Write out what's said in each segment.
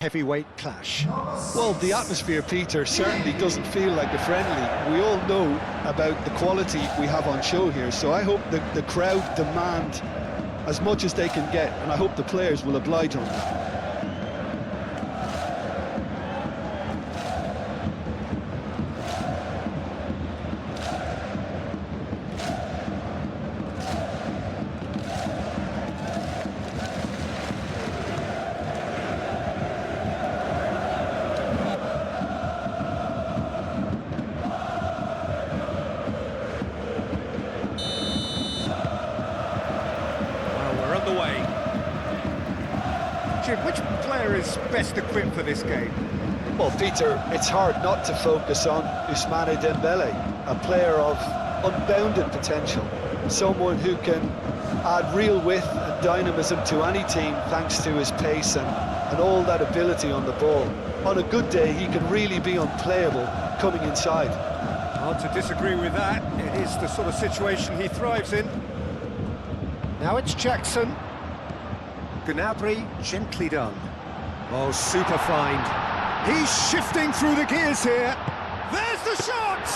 heavyweight clash. Well, the atmosphere, Peter, certainly doesn't feel like a friendly. We all know about the quality we have on show here, so I hope the crowd demand as much as they can get, and I hope the players will oblige on that. Jim, which player is best equipped for this game? Well, Peter, it's hard not to focus on Ousmane Dembele, a player of unbounded potential, someone who can add real width and dynamism to any team thanks to his pace and all that ability on the ball. On a good day, he can really be unplayable coming inside. Hard to disagree with that. It is the sort of situation he thrives in. Now it's Jackson. Gnabry, gently done. Oh, super find. He's shifting through the gears here. There's the shot!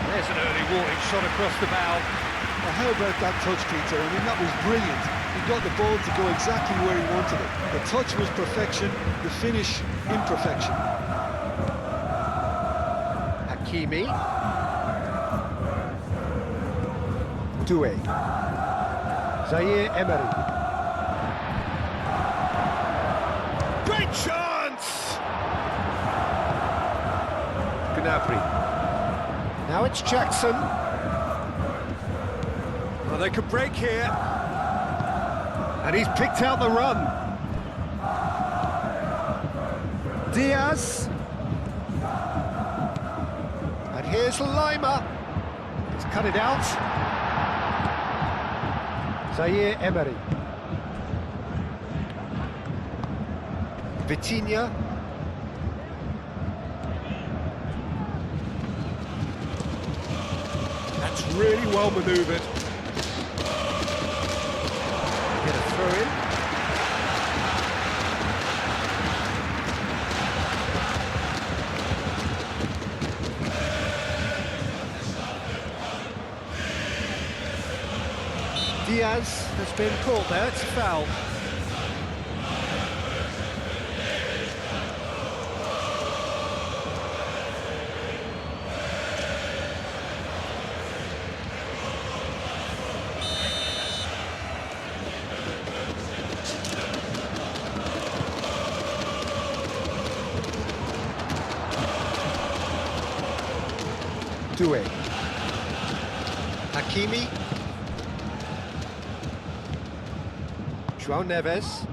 There's an early warning shot across the bow. Well, how about that touch, Peter? I mean, that was brilliant. He got the ball to go exactly where he wanted it. The touch was perfection, the finish imperfection. Hakimi. Doué. Zaire Emery. Great chance! Gnabry. Now it's Jackson. Well, they could break here. And he's picked out the run. Diaz. And here's Lima. He's cut it out. Zaire Emery. Vitinha. That's really well manoeuvred. Get a throw in. Diaz has been caught there, it's a foul. Doué. Hakimi. João Neves.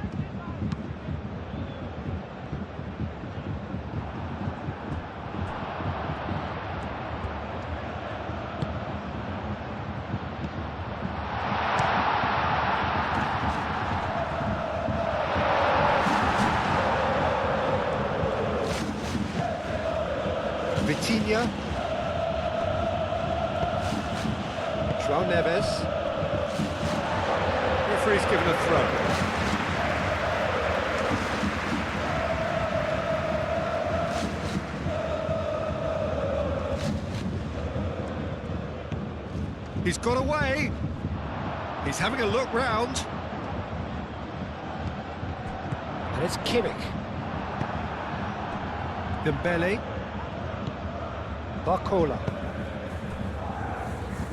Vitinha. João Neves. Referee's given a throw. He's got away. He's having a look round. And it's Kimmich. Dembele. Barcola.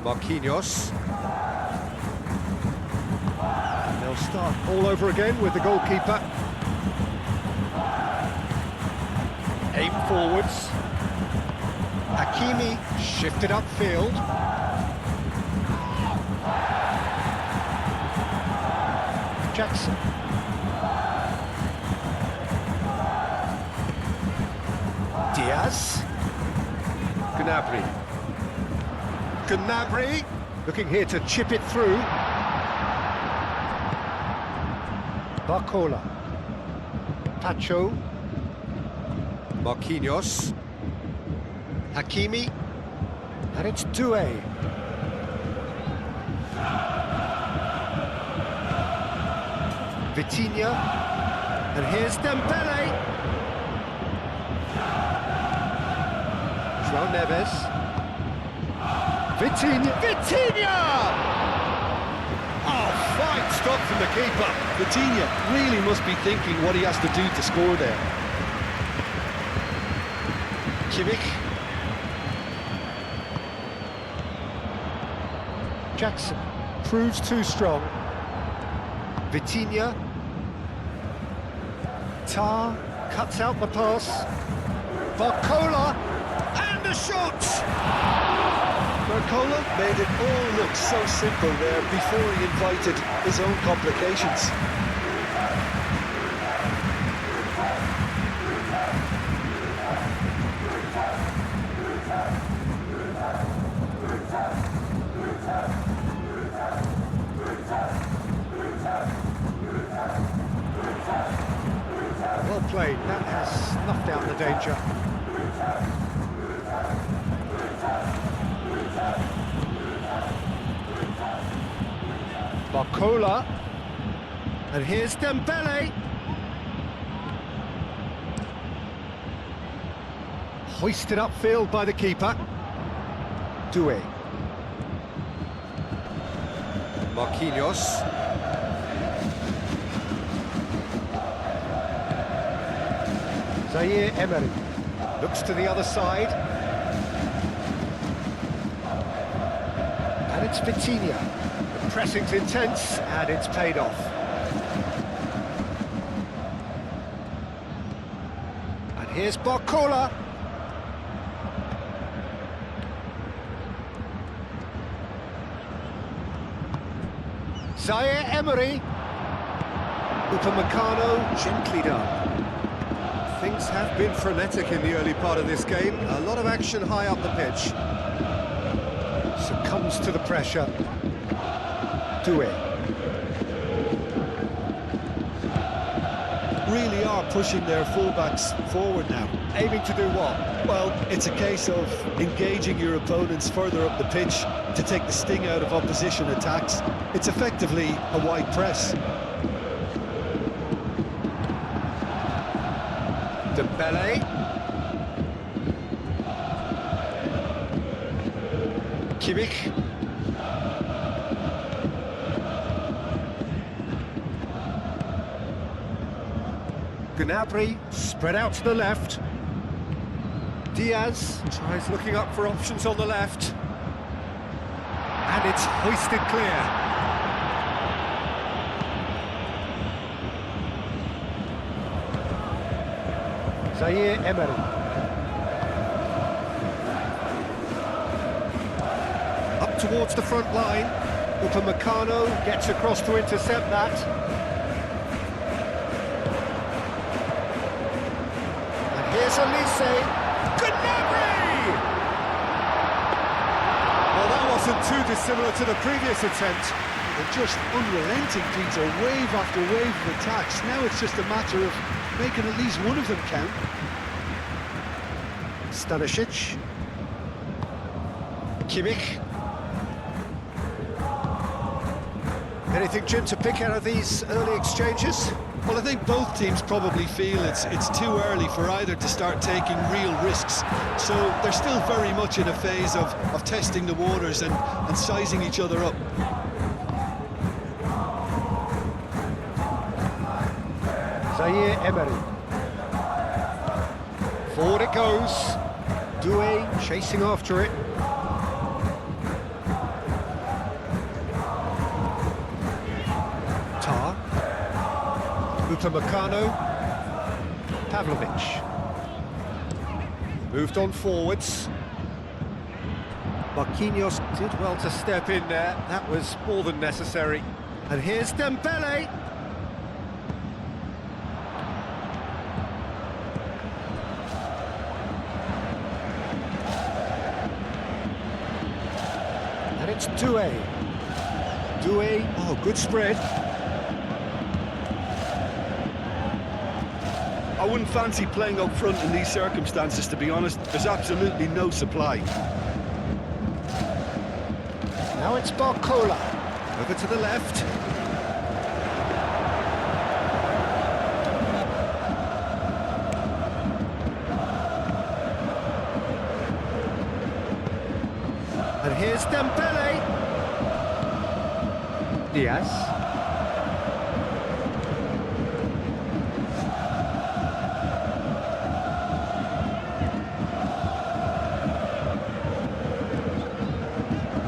Marquinhos. And they'll start all over again with the goalkeeper. Aim forwards. Hakimi shifted upfield. Jackson. Diaz. Gnabry. Gnabry looking here to chip it through. Barcola. Pacho. Marquinhos. Hakimi. And it's Doué. Vitinha. And here's Dembele. João Neves. Vitinha! Oh, fine stop from the keeper. Vitinha really must be thinking what he has to do to score there. Kimmich. Jackson proves too strong. Vitinha. Tar cuts out the pass. Barcola. And the shot! Barcola made it all look so simple there before he invited his own complications. Well played, that has snuffed out the danger. Barcola, and here's Dembele. Hoisted upfield by the keeper. Doué. Marquinhos. Zaire Emery looks to the other side. And it's Vitinha. The pressing's intense, and it's paid off. And here's Barcola. Zaire Emery. Upamecano, gently done. Things have been frenetic in the early part of this game. A lot of action high up the pitch. Succumbs to the pressure. Doué. Really are pushing their fullbacks forward now. Aiming to do what? Well, it's a case of engaging your opponents further up the pitch to take the sting out of opposition attacks. It's effectively a wide press. Dembele. Kimmich. Gnabry spread out to the left. Niyaz tries looking up for options on the left. And it's hoisted clear. Zaire Emery. Up towards the front line. Upamecano gets across to intercept that. And here's Elise. Gnabry! Well, that wasn't too dissimilar to the previous attempt. They're just unrelenting, Peter, wave after wave of attacks. Now it's just a matter of making at least one of them count. Stanisic. Kimmich. Anything, Jim, to pick out of these early exchanges? Well, I think both teams probably feel it's too early for either to start taking real risks. So they're still very much in a phase of testing the waters and sizing each other up. Zaire Emery. Forward it goes. Doué chasing after it. Tar. Upamecano. Pavlovic. Moved on forwards. Marquinhos did well to step in there. That was more than necessary. And here's Dembele. And it's Doué. Doué, oh, good spread. I wouldn't fancy playing up front in these circumstances, to be honest. There's absolutely no supply. Now it's Barcola. Over to the left. it's Dembele. Niyaz.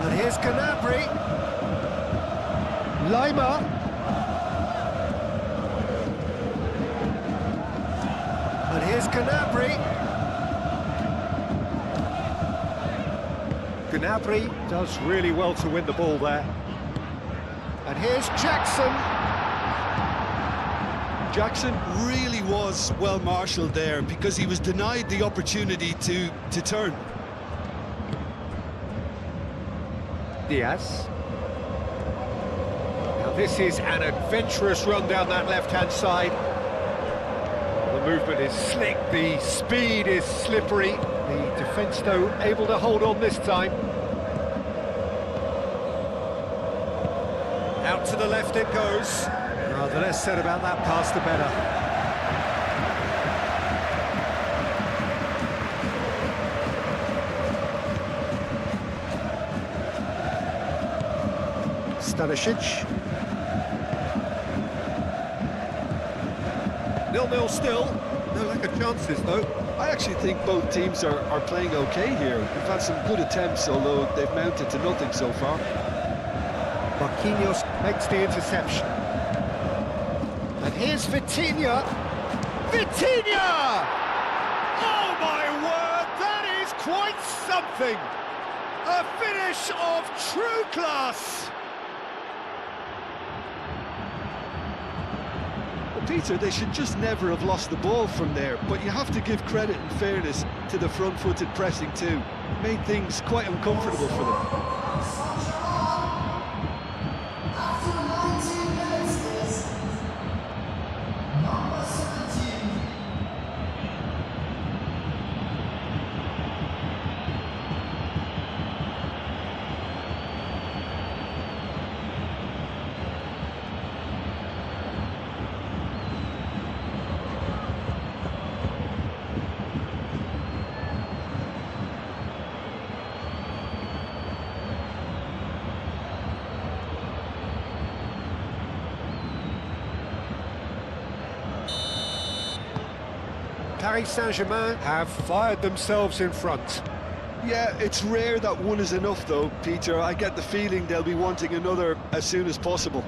And here's Gnabry. Lima. And here's Gnabry. Gnabry does really well to win the ball there. And here's Jackson. Jackson really was well marshalled there because he was denied the opportunity to turn. Diaz. Now this is an adventurous run down that left-hand side. The movement is slick, the speed is slippery. The defence, though, able to hold on this time. Out to the left it goes. Oh, the less said about that pass, the better. Stanisic. 0-0 still. No lack of chances, though. I actually think both teams are playing okay here. We've had some good attempts, although they've mounted to nothing so far. Marquinhos makes the interception. And here's Vitinha. Vitinha! Oh my word, that is quite something! A finish of true class! Well, Peter, they should just never have lost the ball from there, but you have to give credit and fairness to the front-footed pressing too. Made things quite uncomfortable for them. Paris Saint-Germain have fired themselves in front. Yeah, it's rare that one is enough though, Peter. I get the feeling they'll be wanting another as soon as possible.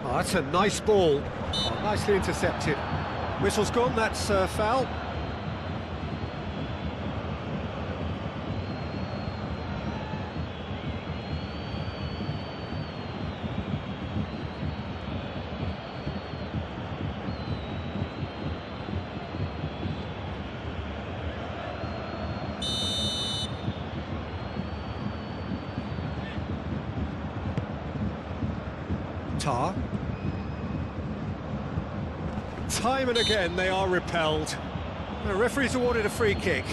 Oh, that's a nice ball. Oh, nicely intercepted. Whistle's gone, that's foul. Tar. Time and again they are repelled. The referee's awarded a free kick.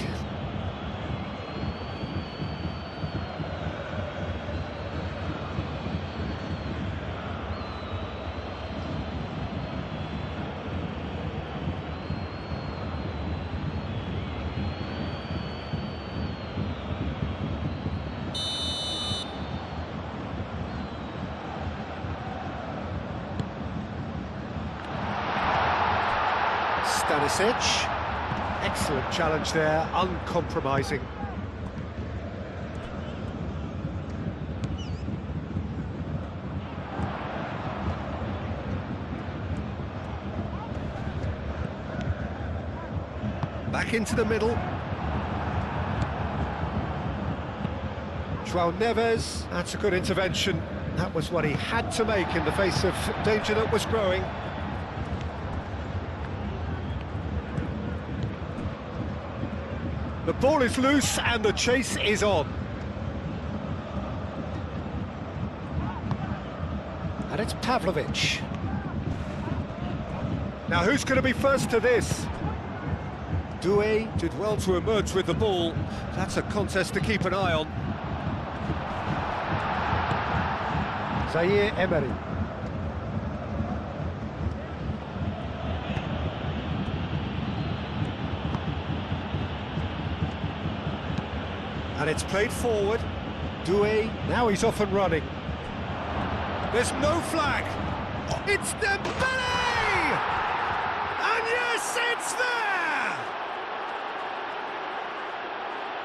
Stanisic, excellent challenge there, uncompromising. Back into the middle. João Neves, that's a good intervention. That was what he had to make in the face of danger that was growing. The ball is loose and the chase is on. And it's Pavlovic. Now who's going to be first to this? Doué did well to emerge with the ball. That's a contest to keep an eye on. Zaire Emery. And it's played forward. Doué, now he's off and running. There's no flag. It's Dembele! And yes, it's there!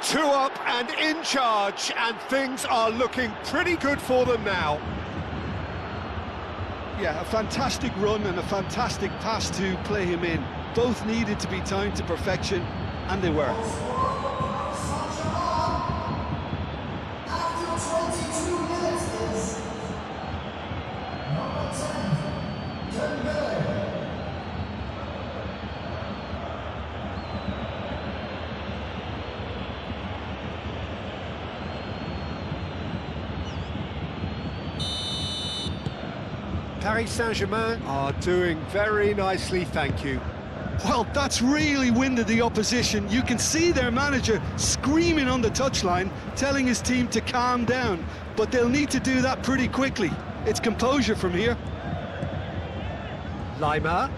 2 up and in charge, and things are looking pretty good for them now. Yeah, a fantastic run and a fantastic pass to play him in. Both needed to be timed to perfection, and they were. Paris Saint-Germain are doing very nicely, thank you. Well, that's really winded the opposition. You can see their manager screaming on the touchline, telling his team to calm down, but they'll need to do that pretty quickly. It's composure from here. Lima.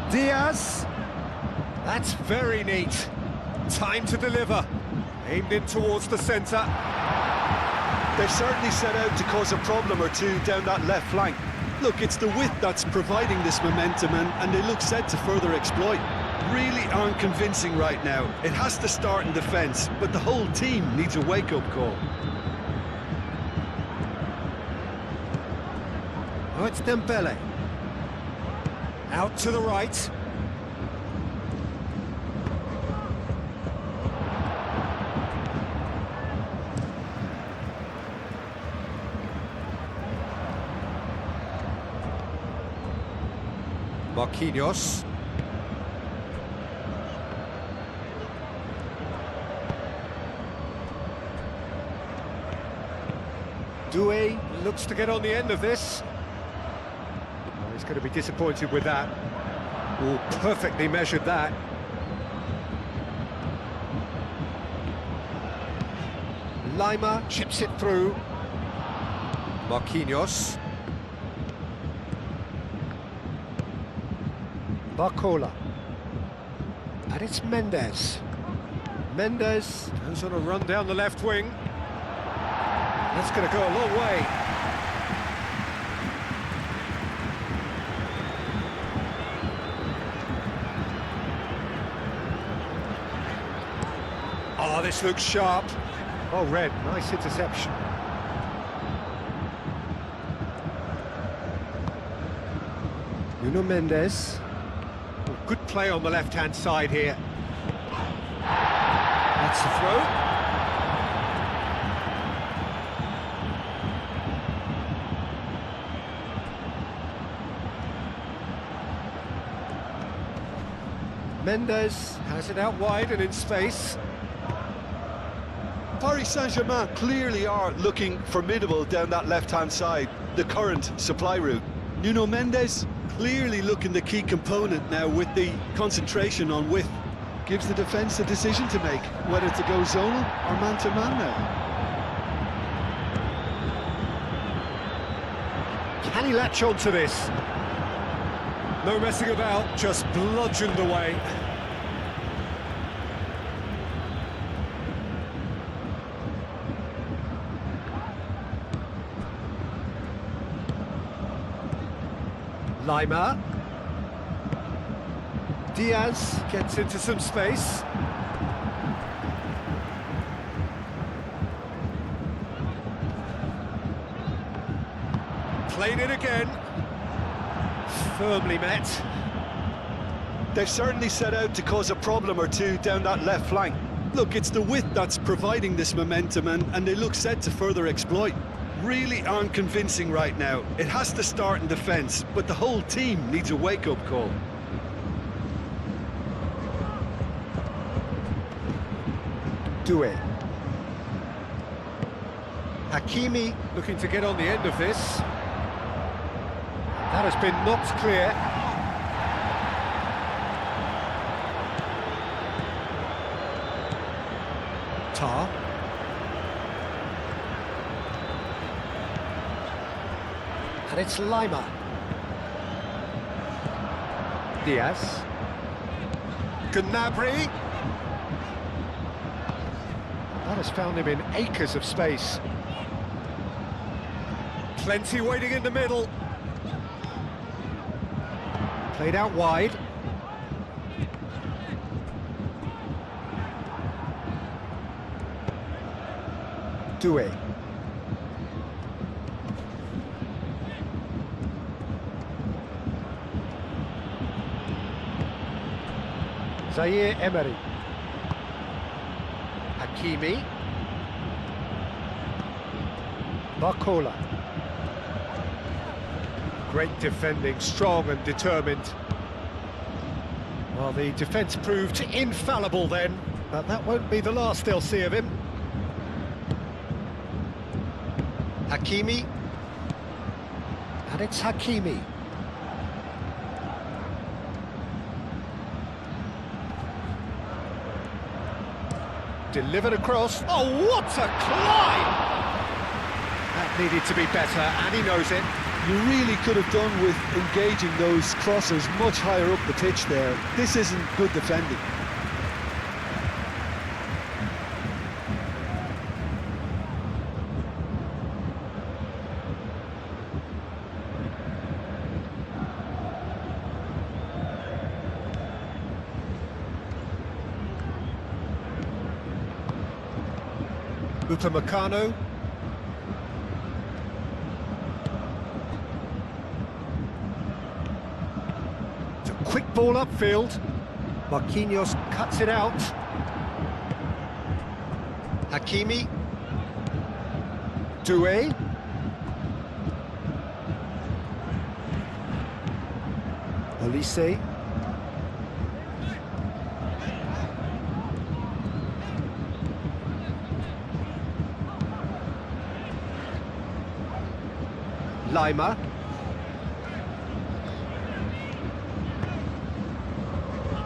Niyaz. That's very neat. Time to deliver. Aimed in towards the centre. They've certainly set out to cause a problem or two down that left flank. Look, it's the width that's providing this momentum, and they look set to further exploit. Really aren't convincing right now. It has to start in defence, but the whole team needs a wake-up call. Oh, it's Dembele. Out to the right. Marquinhos. Doué looks to get on the end of this. Oh, he's going to be disappointed with that. Oh, perfectly measured that. Lima chips it through. Marquinhos. Barcola. And it's Mendes. Mendes goes on a run down the left wing. That's going to go a long way. Oh, this looks sharp. Oh, Red, nice interception. Nuno Mendes. Oh, good play on the left-hand side here. That's the throw. Mendes has it out wide and in space. Paris Saint-Germain clearly are looking formidable down that left-hand side, the current supply route. Nuno Mendes clearly looking the key component now with the concentration on width. Gives the defence a decision to make, whether to go zonal or man-to-man now. Can he latch on to this? No messing about, just bludgeoned away. Lima. Diaz gets into some space. Played it again. Firmly met. They've certainly set out to cause a problem or two down that left flank. Look, it's the width that's providing this momentum, and they look set to further exploit. Really aren't convincing right now. It has to start in defence, but the whole team needs a wake-up call. Doué. Hakimi looking to get on the end of this. That has been knocked clear. Tar. And it's Lima. Niyaz. Gnabry. That has found him in acres of space. Plenty waiting in the middle. Played out wide. Doué. Zaire Emery. Hakimi. Barcola. Great defending, strong and determined. Well, the defence proved infallible then, but that won't be the last they'll see of him. Hakimi. And it's Hakimi. Delivered across. Oh, what a climb! That needed to be better, and he knows it. You really could have done with engaging those crosses much higher up the pitch there. This isn't good defending. Upamecano. It's a quick ball upfield. Marquinhos cuts it out. Hakimi. Doué. Olise. Lima.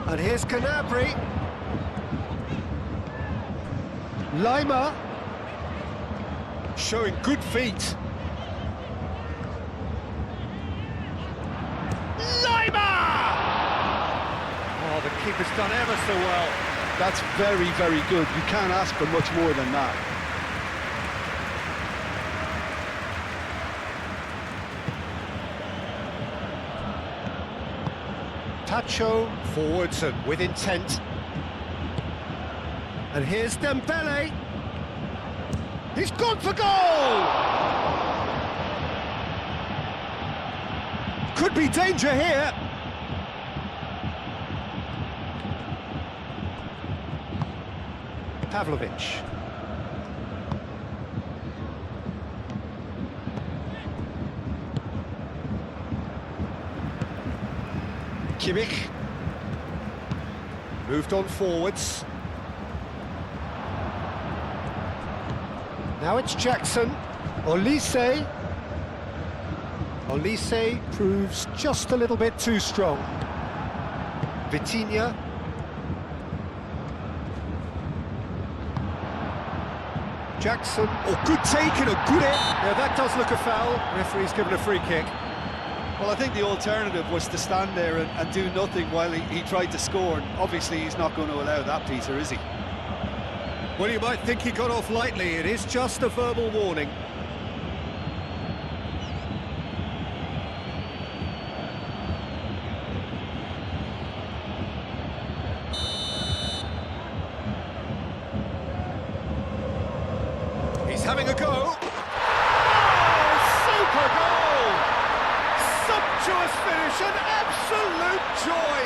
And here's Gnabry. Lima. Showing good feet. Lima! Oh, the keeper's done ever so well. That's very, very good. You can't ask for much more than that. Tacho forwards and with intent. And here's Dembele. He's gone for goal! Could be danger here. Pavlovic. Kimmich. Moved on forwards. Now it's Jackson. Olise. Olise proves just a little bit too strong. Vitinha. Jackson. Oh, good take and a good hit. Yeah, that does look a foul. Referee's given a free kick. Well, I think the alternative was to stand there and do nothing while he tried to score. And obviously, he's not going to allow that, Peter, is he? Well, you might think he got off lightly. It is just a verbal warning. He's having a go. Oh, super goal! Sumptuous finish, an absolute joy!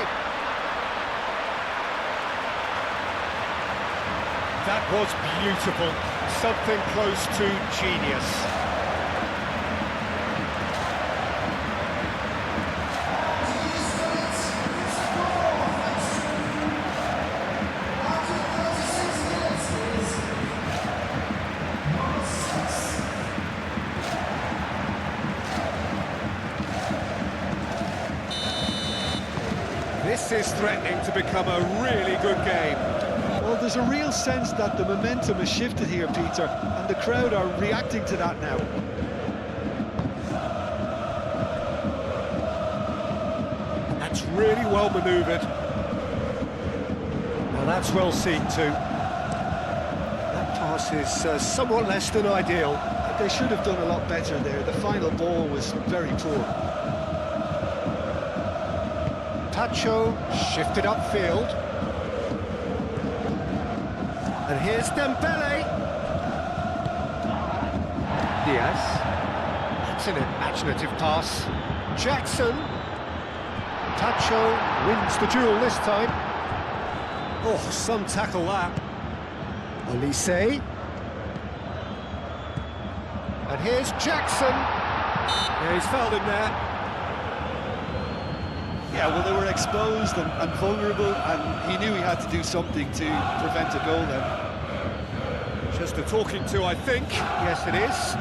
That was beautiful, something close to genius. This is threatening to become a really good game. Well, there's a real sense that the momentum has shifted here, Peter, and the crowd are reacting to that now. really well manoeuvred. Now that's well seen too. That pass is somewhat less than ideal. They should have done a lot better there. The final ball was very poor. Tacho shifted upfield. And here's Dembele. Niyaz. That's an imaginative pass. Jackson. Tacho wins the duel this time. Oh, some tackle that. Olise. And here's Jackson. Yeah, he's fouled him there. Yeah, well, they were exposed and vulnerable, and he knew he had to do something to prevent a goal then. Just a talking to, I think. Yes, it is.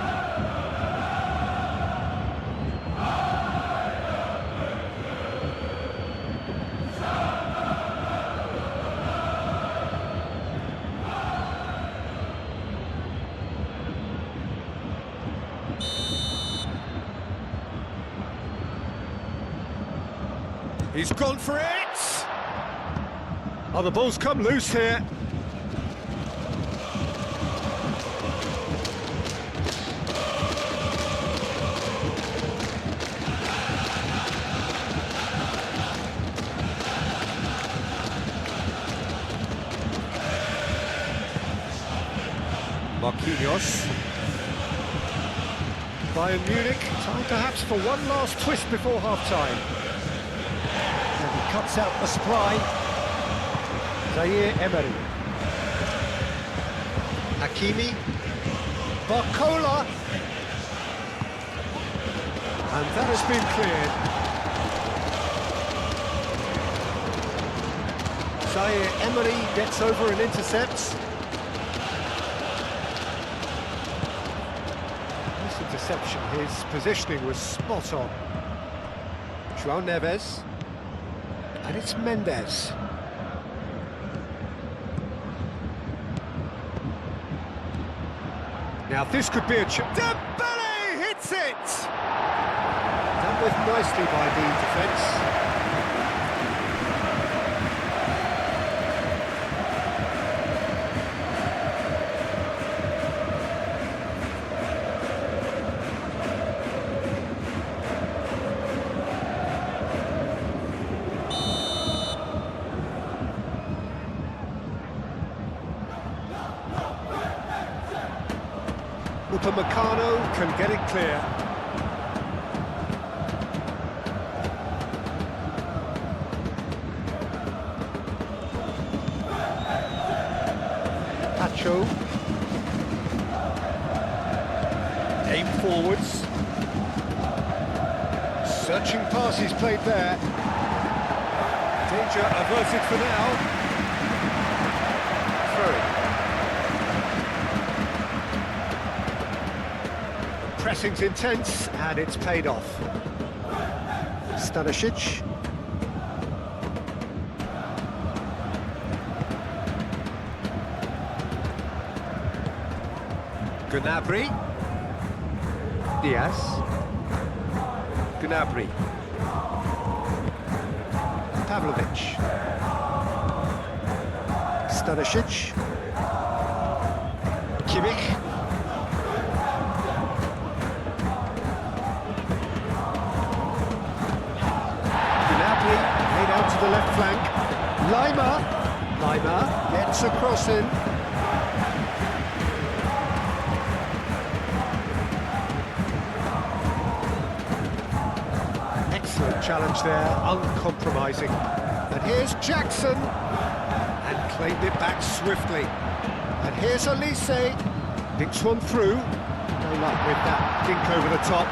He's gone for it! Oh, the ball's come loose here. Marquinhos. Bayern Munich, time perhaps for one last twist before half-time. And he cuts out the supply. Zaire Emery. Hakimi. Barcola. And that has been cleared. Zaire Emery gets over and intercepts. Interception, his positioning was spot on. João Neves, and it's Mendes. Now this could be a chance. Dembele hits it! Done with nicely by the defence. Upamecano can get it clear. Tacho. Aim forwards. Searching passes played there. Danger averted for now. Through. Pressing's intense, and it's paid off. Stanisic. Gnabry. Niyaz. Gnabry. Pavlovic. Stanisic. Kimmich. Out to the left flank. Lima gets a cross in. Excellent challenge there, uncompromising. And here's Jackson, and claimed it back swiftly. And here's Olise, dinks one through. No luck with that dink over the top.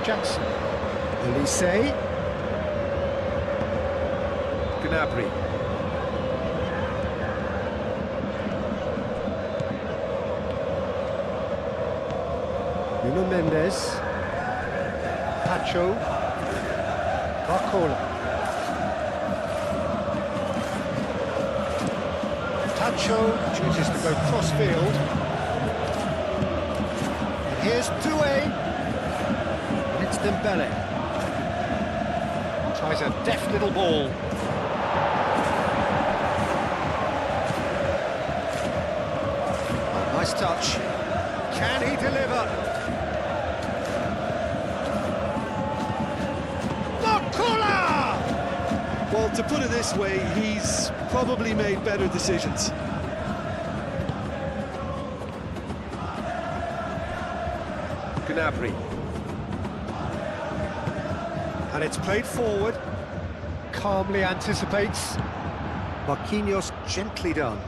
Jackson, Olise, Gnabry, Nuno Mendes, Tacho, Barcola, Sancho chooses to go cross-field. And here's Doué. And it's Dembele. Tries a deft little ball. Oh, nice touch. Can he deliver? Well, to put it this way, he's probably made better decisions. Gnabry. And it's played forward. Calmly anticipates. Marquinhos gently done.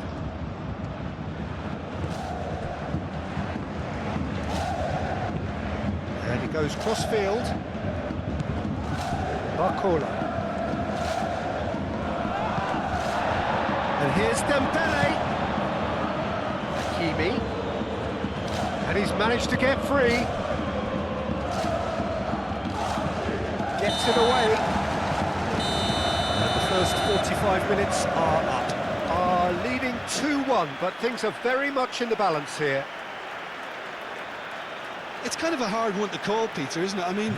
And he goes cross-field. Barcola. And here's Dembele. Hakimi. And he's managed to get free. Gets it away. And the first 45 minutes are up. Are leading 2-1, but things are very much in the balance here. It's kind of a hard one to call, Peter, isn't it? I mean,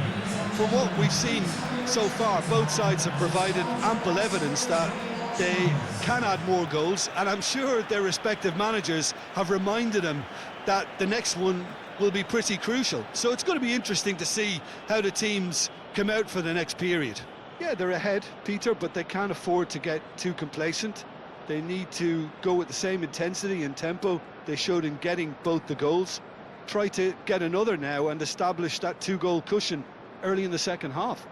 from what we've seen so far, both sides have provided ample evidence that they can add more goals, and I'm sure their respective managers have reminded them that the next one will be pretty crucial. So it's going to be interesting to see how the teams come out for the next period. Yeah, they're ahead, Peter, but they can't afford to get too complacent. They need to go with the same intensity and tempo they showed in getting both the goals. Try to get another now and establish that two-goal cushion early in the second half.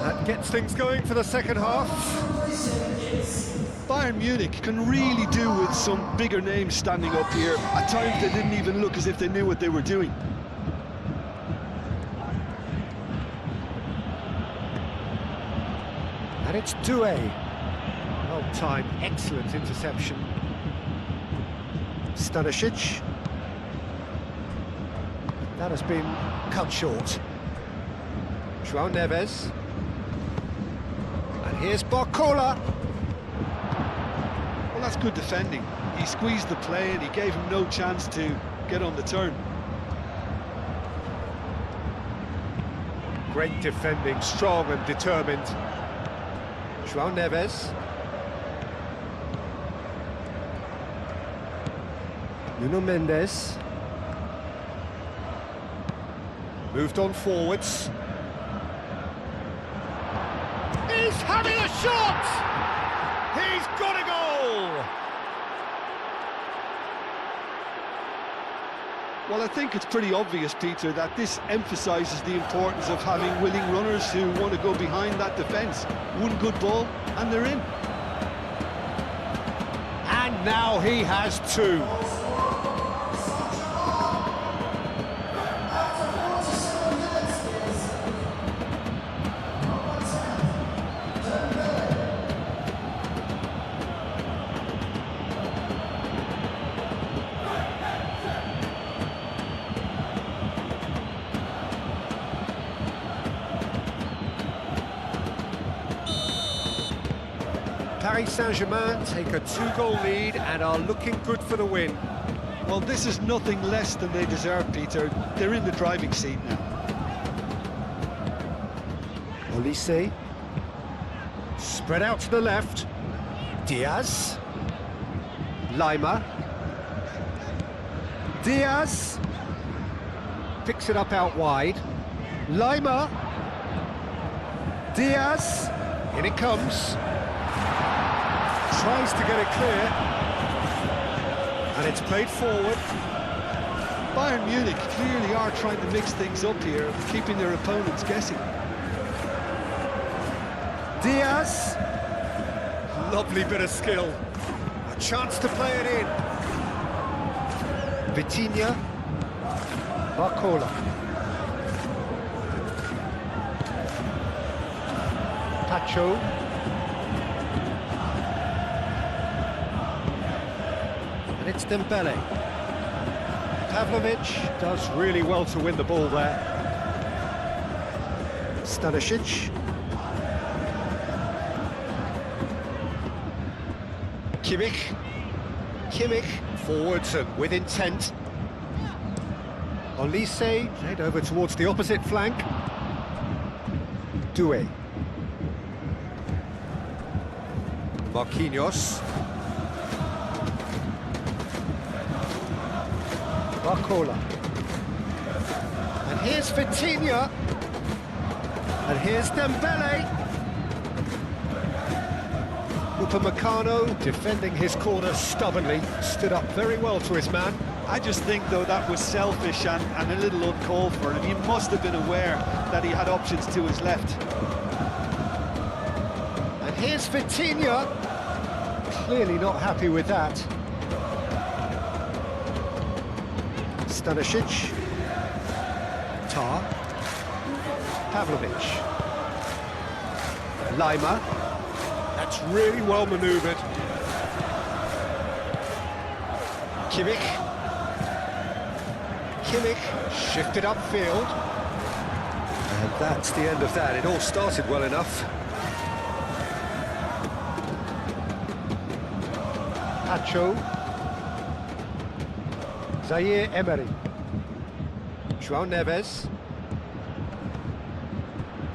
That gets things going for the second half. Bayern Munich can really do with some bigger names standing up here. At times they didn't even look as if they knew what they were doing. And it's Doué. Well timed, excellent interception. Stanisic. That has been cut short. João Neves. And here's Barcola. Well, that's good defending. He squeezed the play and he gave him no chance to get on the turn. Great defending, strong and determined. João Neves. Nuno Mendes. Moved on forwards. He's having a shot! He's got a goal! Well, I think it's pretty obvious, Peter, that this emphasises the importance of having willing runners who want to go behind that defence. One good ball, and they're in. And now he has two. Paris Saint-Germain take a two-goal lead and are looking good for the win. Well, this is nothing less than they deserve, Peter. They're in the driving seat now. Olise. Spread out to the left. Diaz. Lima. Diaz. Picks it up out wide. Lima. Diaz. In it comes. Tries to get it clear, and it's played forward. Bayern Munich clearly are trying to mix things up here, keeping their opponents guessing. Diaz, lovely bit of skill, a chance to play it in. Vitinha, Barcola. Pacho. And it's Dembele. Pavlovic does really well to win the ball there. Stanisic. Kimmich forwards and with intent. Olise played over towards the opposite flank. Doué. Marquinhos. Barcola. And here's Vitinha. And here's Dembele. Upamecano defending his corner stubbornly, stood up very well to his man. I just think, though, that was selfish and a little uncalled for him. He must have been aware that he had options to his left. And here's Vitinha. Clearly not happy with that. Stanisic. Tar. Pavlovic. Lima. That's really well manoeuvred. Kimmich shifted upfield. And that's the end of that. It all started well enough. Pacho. Zaire Emery. João Neves.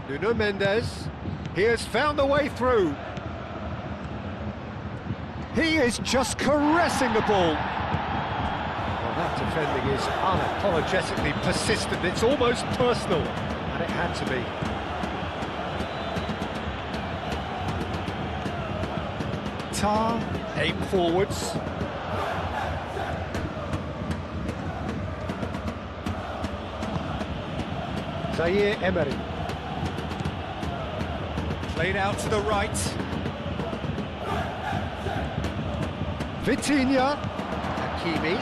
Nuno Mendes. He has found the way through. He is just caressing the ball. Well, that defending is unapologetically persistent. It's almost personal, and it had to be. Tar, aim forwards. Zaire Emery. Played out to the right. Vitinha. Hakimi.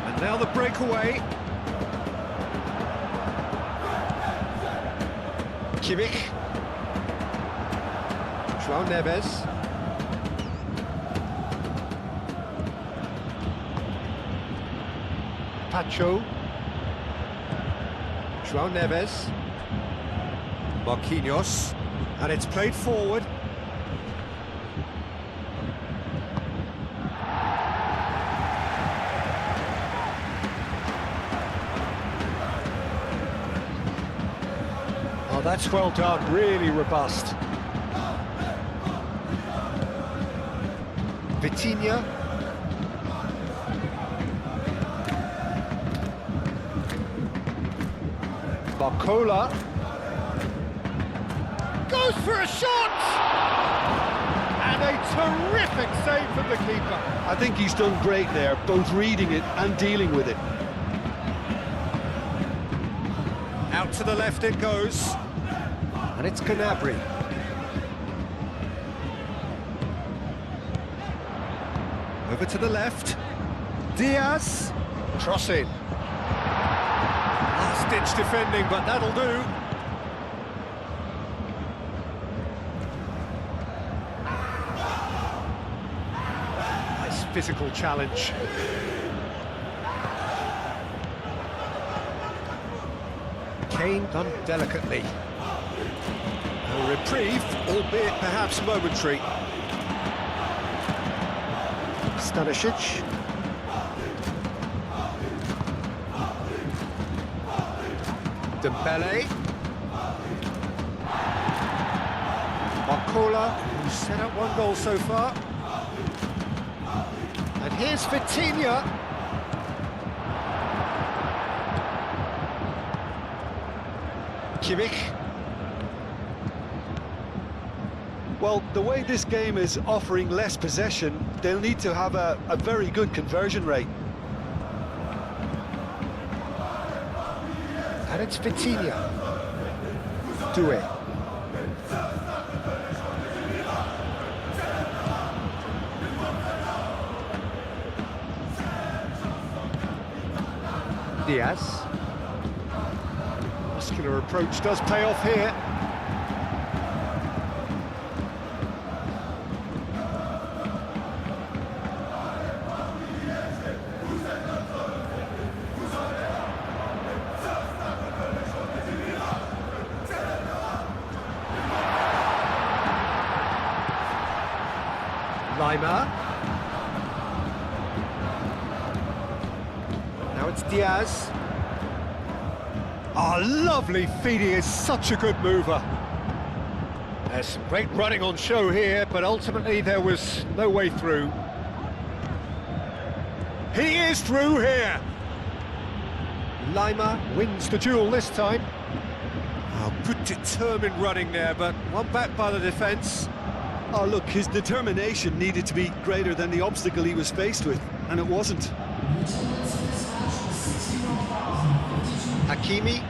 And now the breakaway. Kimmich. João Neves. Pacho. João Neves. Marquinhos. And it's played forward. Oh, that's well done, really robust. Vitinha. Barcola. Goes for a shot! And a terrific save from the keeper. I think he's done great there, both reading it and dealing with it. Out to the left it goes. And it's Gnabry. Over to the left. Diaz. Crossing. Last-ditch defending, but that'll do. Nice physical challenge. Kane done delicately. A reprieve, albeit perhaps momentary. Stanisic. Dembele. Barcola, who's set up one goal so far. And here's Vitinha. Kimmich. Well, the way this game is offering less possession, they'll need to have a very good conversion rate. And it's Vitinha. Doué. Diaz. Muscular approach does pay off here. Lima. Now it's Diaz. Oh, lovely feet, he is such a good mover. There's some great running on show here, but ultimately there was no way through. He is through here! Lima wins the duel this time. Oh, good determined running there, but one back by the defence. Oh, look, his determination needed to be greater than the obstacle he was faced with, and it wasn't. Hakimi.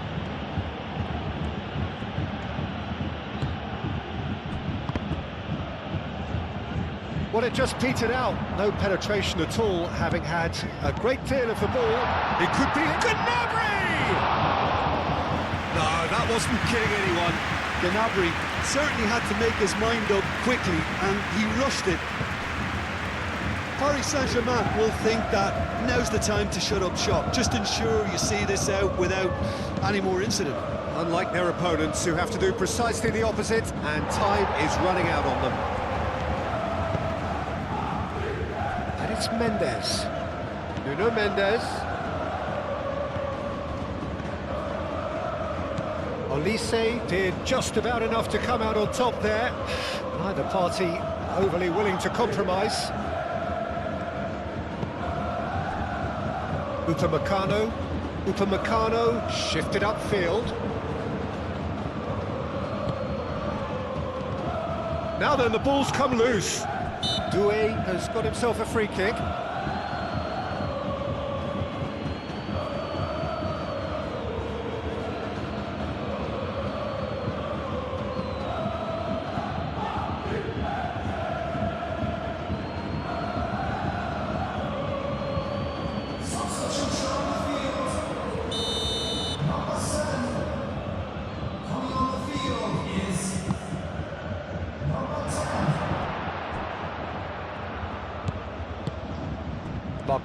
Well, it just petered out. No penetration at all, having had a great deal of the ball. It could be a Gnabry! No, that wasn't kidding anyone. Gnabry certainly had to make his mind up quickly, and he rushed it. Paris Saint-Germain will think that now's the time to shut up shop. Just ensure you see this out without any more incident. Unlike their opponents, who have to do precisely the opposite, and time is running out on them. And it's Mendes. Nuno Mendes. Olise did just about enough to come out on top there. Neither party overly willing to compromise. Upamecano shifted upfield. Now then, the ball's come loose. Doué has got himself a free kick.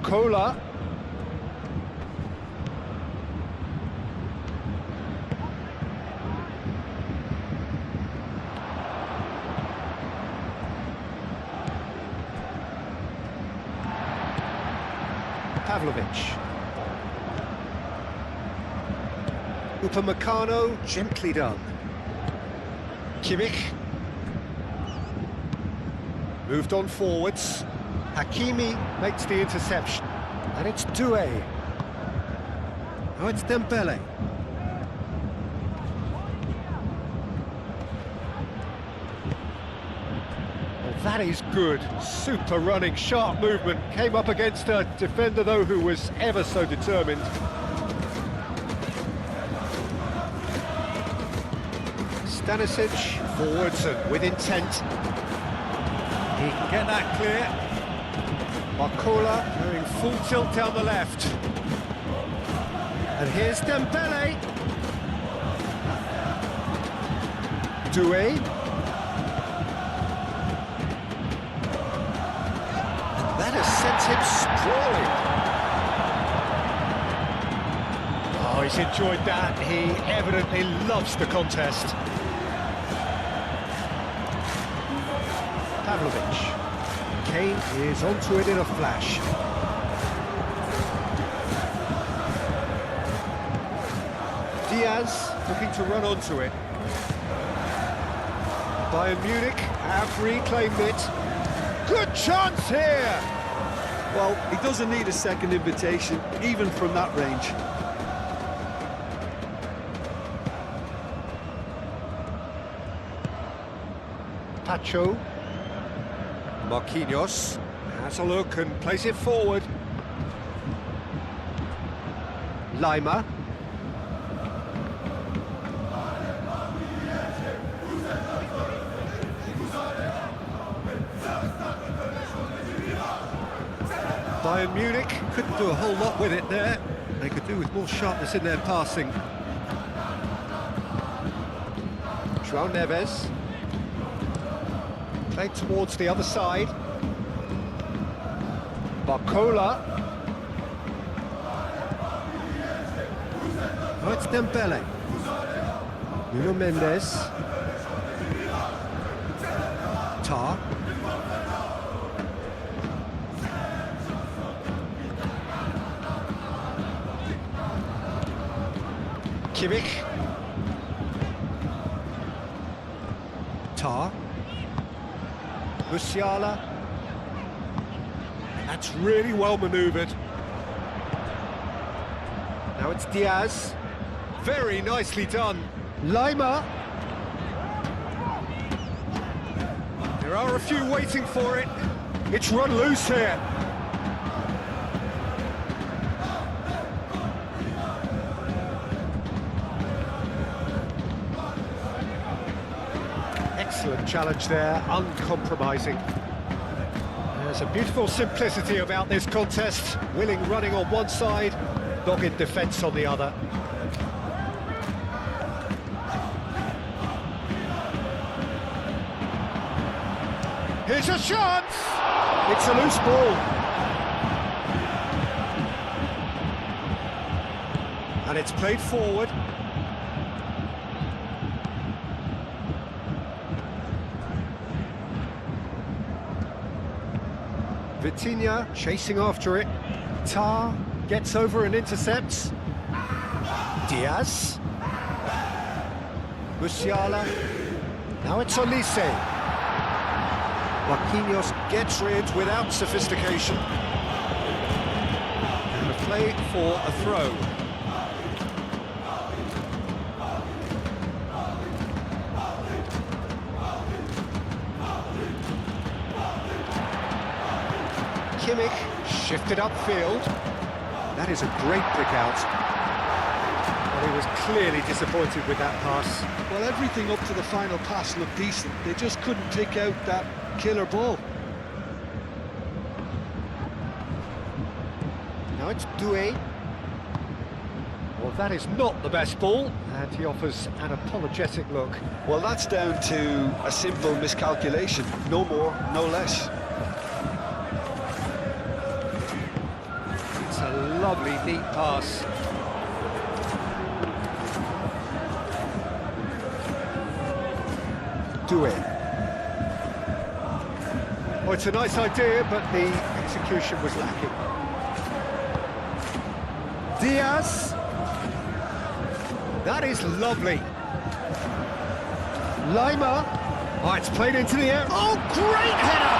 Barcola. Pavlovic. Upamecano, gently done. Kimmich. Moved on forwards. Hakimi makes the interception. And it's Doué. Now it's Dembele. Well, that is good. Super running, sharp movement. Came up against a defender, though, who was ever so determined. Stanisic, forwards and with intent. He can get that clear. Barcola going full tilt down the left. And here's Dembele. Doué. And that has sent him sprawling. Oh, he's enjoyed that. He evidently loves the contest. Pavlovic. Kane is onto it in a flash. Niyaz looking to run onto it. Bayern Munich have reclaimed it. Good chance here! Well, he doesn't need a second invitation, even from that range. Pacho. Marquinhos has a look and plays it forward. Lima. Bayern Munich couldn't do a whole lot with it there. They could do with more sharpness in their passing. João Neves. Played towards the other side. Barcola. Oh, it's Dembele. Nuno Mendes. Tar. Kimmich. Tar. Musiala. That's really well manoeuvred. Now it's Diaz. Very nicely done. Lima. There are a few waiting for it. It's run loose here. Excellent challenge there, uncompromising. There's a beautiful simplicity about this contest. Willing running on one side, dogged defence on the other. Here's a chance! It's a loose ball. And it's played forward. Vitinha chasing after it. Tar gets over and intercepts. Diaz. Musiala. Now it's Olise. Marquinhos gets rid without sophistication. And a play for a throw. Kimmich shifted upfield. That is a great pick out. Well, he was clearly disappointed with that pass. Well, everything up to the final pass looked decent. They just couldn't pick out that killer ball. Now it's Doué. Well, that is not the best ball, and he offers an apologetic look. Well, that's down to a simple miscalculation. No more, no less. Lovely, neat pass. Do it. Oh, it's a nice idea, but the execution was lacking. Niyaz. That is lovely. Lima. Oh, it's played into the air. Oh, great header!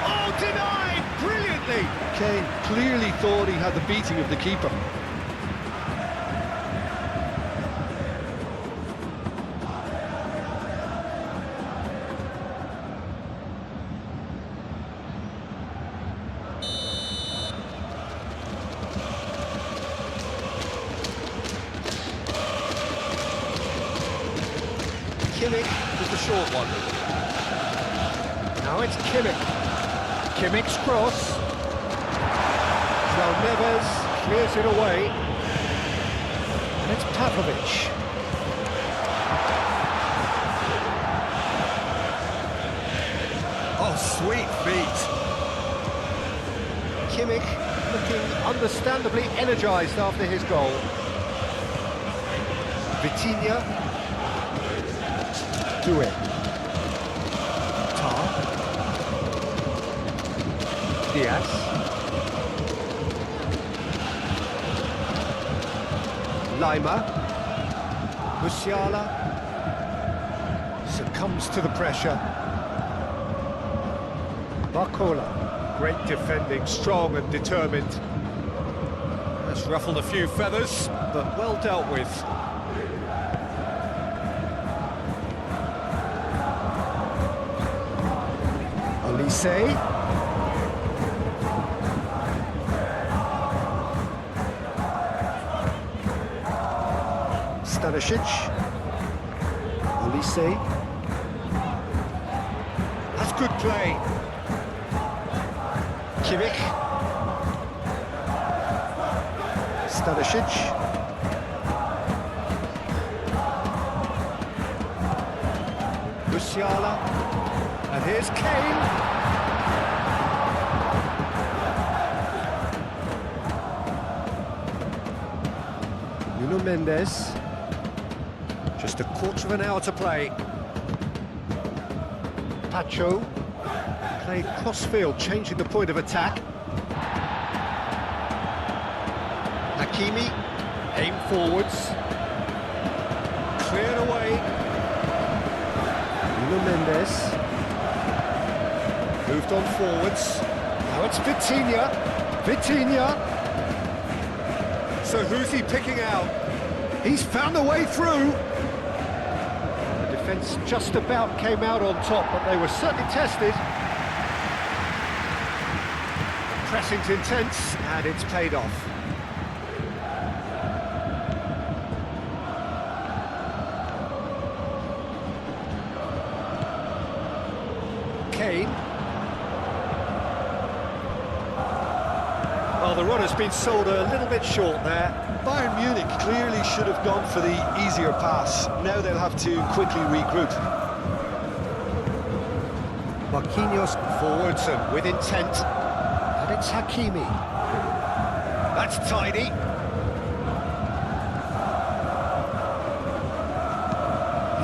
Oh, denied brilliantly. Kane clearly thought he had the beating of the keeper. Kimmich with the short one. Now it's Kimmich. Kimmich's cross. João Neves clears it away. And it's Pavlovic. Oh, sweet feet. Kimmich looking understandably energised after his goal. Vitinha. Do it. Tar. Niyaz. Lima. Musiala. Succumbs to the pressure. Barcola. Great defending, strong and determined. That's ruffled a few feathers, but well dealt with. Olise. Stanisic. Olise. That's good play. Kimmich. Stanisic. Musiala. And here's Kane. Nuno Mendes. Just a quarter of an hour to play. Pacho. Played cross-field, changing the point of attack. Hakimi. Aim forwards. Cleared away. Nuno Mendes. Moved on forwards. Now it's Vitinha. Vitinha. So who's he picking out? He's found a way through. The defence just about came out on top, but they were certainly tested. Pressing's intense, and it's paid off. Kane. Well, the run has been sold a little bit short there. Bayern Munich clearly should have gone for the easier pass. Now they'll have to quickly regroup. Marquinhos forwards and with intent. And it's Hakimi. That's tidy.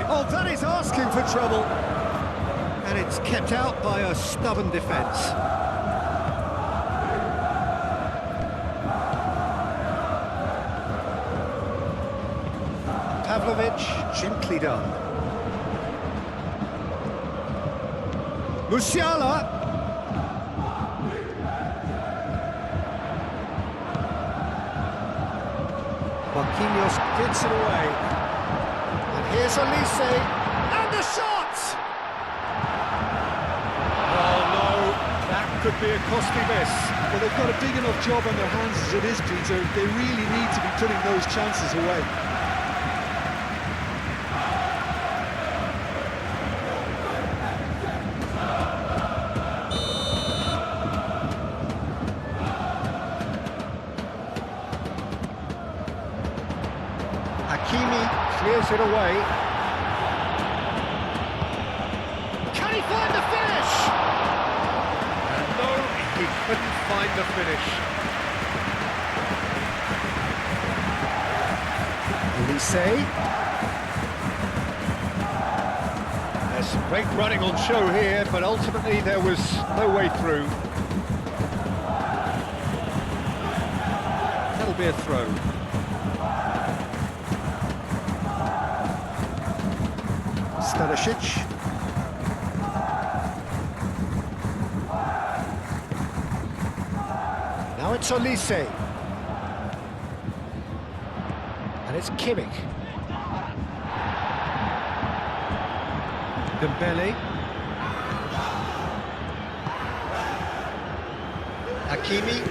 Oh, that is asking for trouble. And it's kept out by a stubborn defence. Pavlovic, gently done. Musiala. Marquinhos gets it away. And here's Olise. And the shot! Oh no, that could be a costly miss. Well, they've got a big enough job on their hands as it is, Peter. They really need to be putting those chances away. Hakimi clears it away. Can he find the finish? And no, he couldn't find the finish. Olise. There's some great running on show here, but ultimately there was no way through. That'll be a throw. Stanisic. Now it's Olise. And it's Kimmich. Dembele. Hakimi.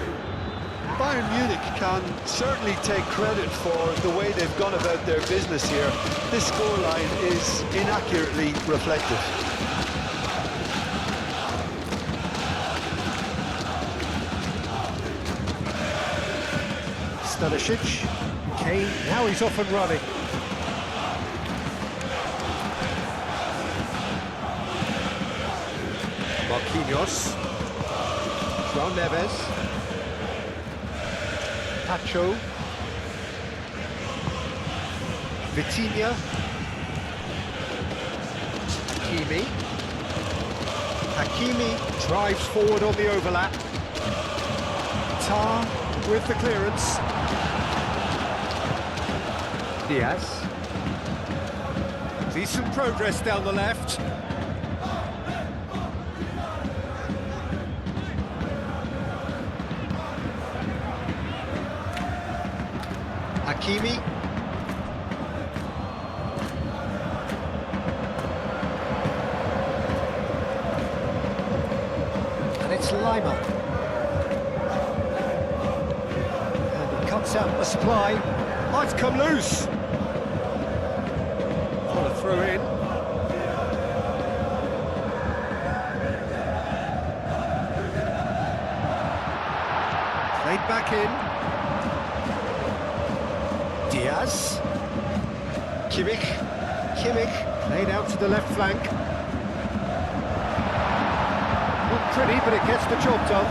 Bayern Munich can certainly take credit for the way they've gone about their business here. This scoreline is inaccurately reflective. Stanisic. Kane, now he's off and running. Marquinhos. João Neves. Pacho. Vitinha. Hakimi. Hakimi drives forward on the overlap. Tar with the clearance. Niyaz. Decent progress down the left. Hakimi. And it's Lima. And he cuts out the supply. Oh, it's come loose. What a throw in. Played back in. Diaz. Kimmich played out to the left flank. Not pretty, but it gets the job done.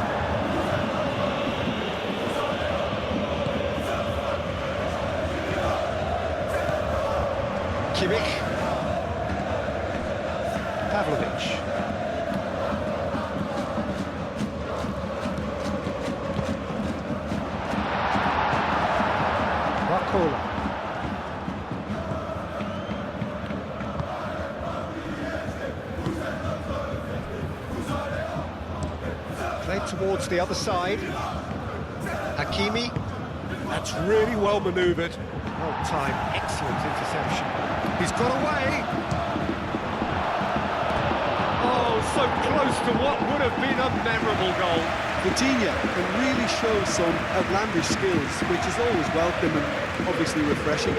Kimmich. Pavlovic. Played towards the other side. Hakimi. That's really well manoeuvred. Well timed, excellent interception. He's got away. Oh, so close to what would have been a memorable goal. Vitinha can really show some outlandish skills, which is always welcome and obviously refreshing.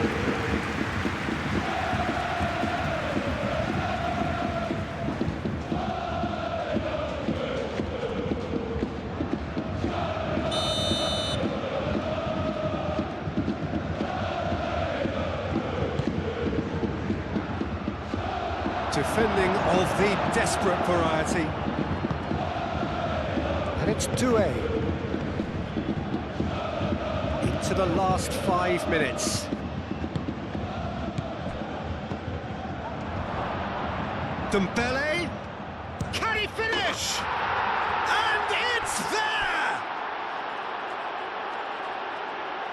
Defending of the desperate variety. And it's 2-A. Into the last 5 minutes. Dembele. Can he finish? And it's there!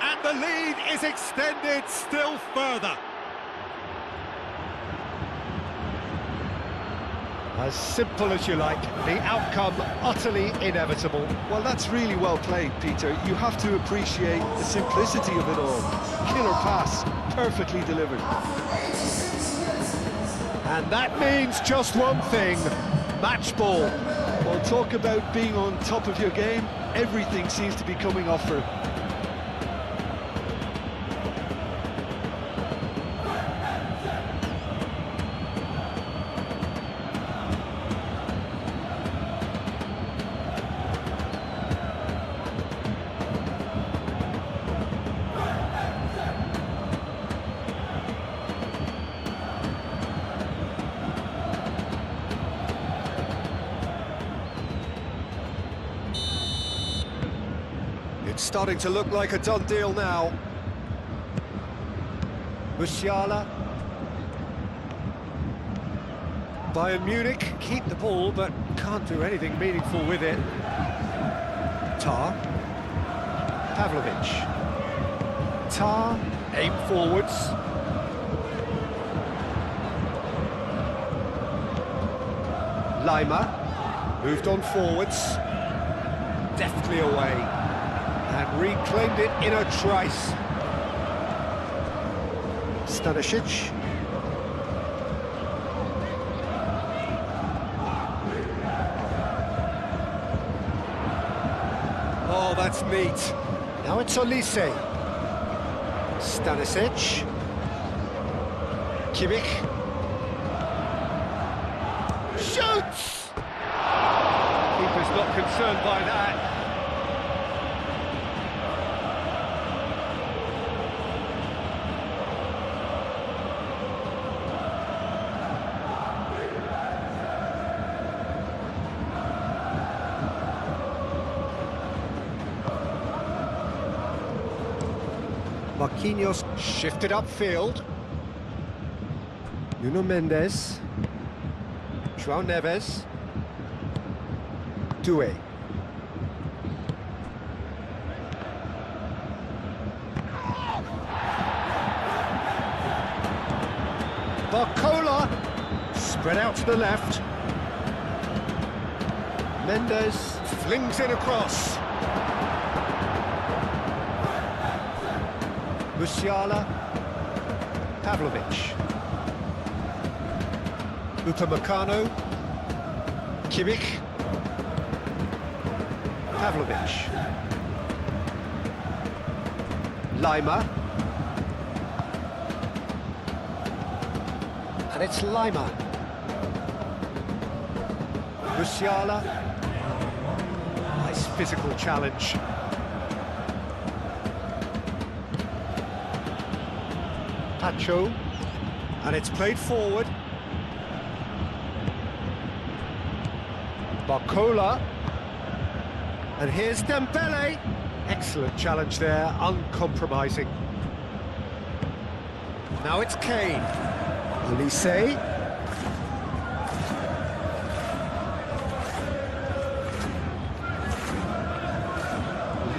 And the lead is extended still further. As simple as you like, the outcome utterly inevitable. Well, that's really well played, Peter. You have to appreciate the simplicity of it all. Killer pass, perfectly delivered. And that means just one thing, match ball. Well, talk about being on top of your game. Everything seems to be coming off for him. It's starting to look like a done deal now. Musiala. Bayern Munich keep the ball, but can't do anything meaningful with it. Tar. Pavlovic. Tar, aim forwards. Lima, moved on forwards. Deftly away. And reclaimed it in a trice. Stanisic. Oh, that's neat. Now it's Olise. Stanisic. Kimmich. Shoots! Keeper's not concerned by that. Marquinhos shifted upfield. Nuno Mendes. João Neves. Doué. Barcola. Spread out to the left. Mendes flings it across. Musiala, Pavlovic, Upamecano, Kimmich, Pavlovic, Lima, and it's Lima, Musiala, nice physical challenge. Pacho, and it's played forward. Barcola, and here's Dembele. Excellent challenge there, uncompromising. Now it's Kane. Olise.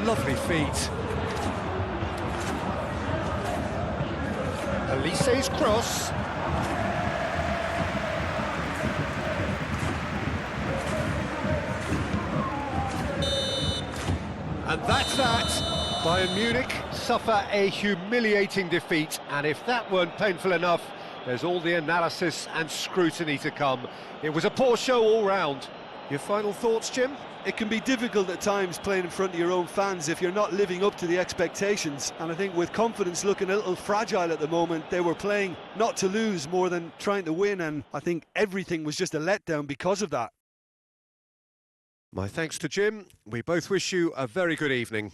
Lovely feet. Olise's cross. And that's that. Bayern Munich suffer a humiliating defeat, and if that weren't painful enough, there's all the analysis and scrutiny to come. It was a poor show all round. Your final thoughts, Jim? It can be difficult at times playing in front of your own fans if you're not living up to the expectations, and I think with confidence looking a little fragile at the moment, they were playing not to lose more than trying to win, and I think everything was just a letdown because of that. My thanks to Jim. We both wish you a very good evening.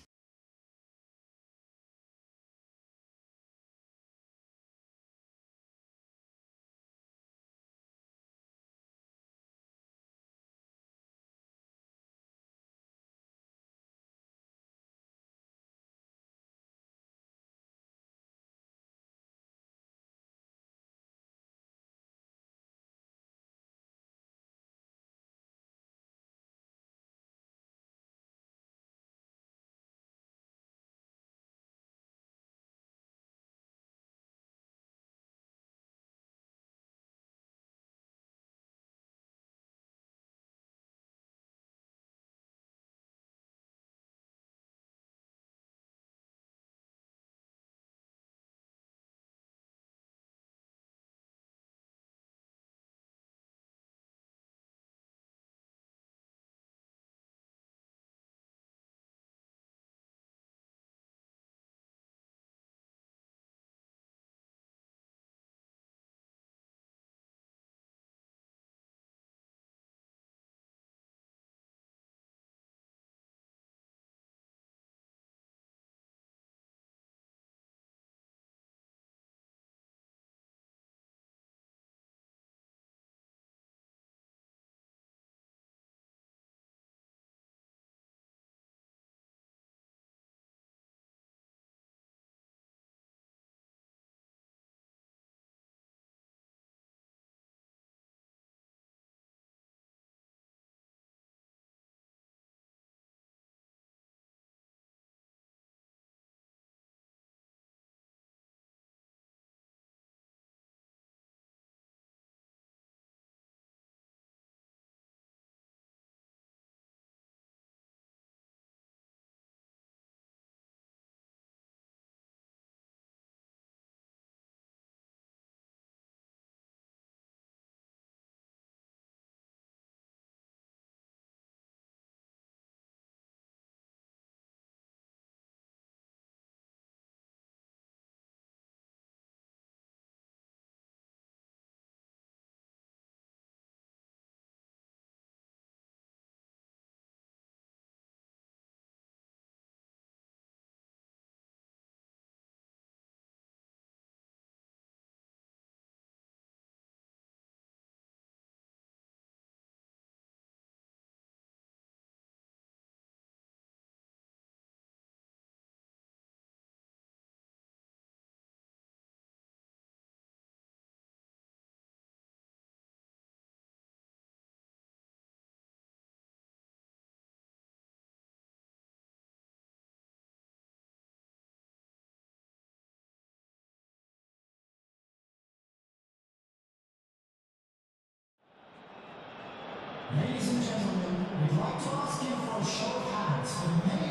to ask you for a show of hands for the many